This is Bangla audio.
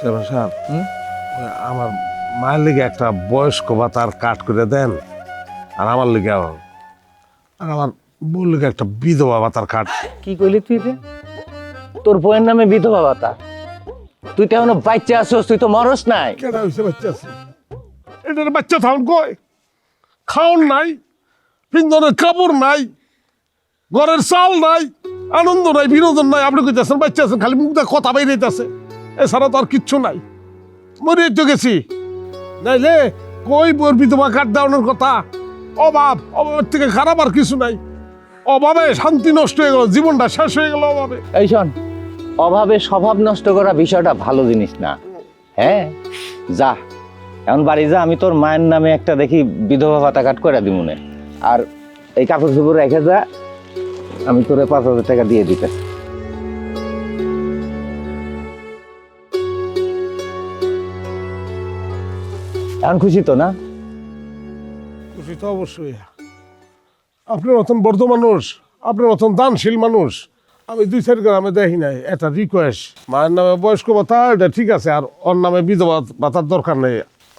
চেয়ারম্যান সাহেব, ওই আমার মায়ের লিগে একটা বয়স্ক ভাতার কাট করে দেন, আর আমার লিগে আর আমার বউর লিগে একটা বিধবা ভাতার কাট। কি কইলি তুই রে? তোর বউয়ের নামে বিধবা ভাতা? তুই তো এখনো বাচ্চা আছিস, তুই তো মরস নাই। কেন হয়েছে বাচ্চা আছে? এটার বাচ্চা থাউন কয়, খাওন নাই, পিন্দনের কাপড় নাই, ঘরের চাল নাই, আনন্দ নাই, বিনোদন নাই। আপনি কইতেছেন বাচ্চা আছেন, খালি মুখ দিয়ে কথা বাইরেছে, এছাড়া তো আর কিচ্ছু নাই। মরিয়ে তো গেছি, নাইলে কই বউর বিধবা কাট দেওয়ানোর কথা। অভাব, অভাবের থেকে খারাপ আর কিছু নাই। অভাবে শান্তি নষ্ট হয়ে গেল, জীবনটা শেষ হয়ে গেল অভাবে। এই শোন, অভাবে স্বভাব নষ্ট করা বিষয়টা ভালো জিনিস না। হ্যাঁ, যা এখন বাড়ি যা, আমি তোর মায়ের নামে একটা দেখি বিধবা ভাতা কাট করে দিমুনে। আর এই কাপড় চোপড় রেখে যা, আমি তোরে 5,000 টাকা দিয়ে দিতে। এখন খুশি তো না? খুশি তো অবশ্যই। আপনার মতন বর্ধ মানুষ, আপনার মতন দানশীল মানুষ আমি 2-4 গ্রামে দেখি নাই। একটা রিকোয়েস্ট, মায়ের নামে বয়স্ক ভাতা এটা ঠিক আছে, আর ওর নামে বিধবা ভাতার দরকার নেই।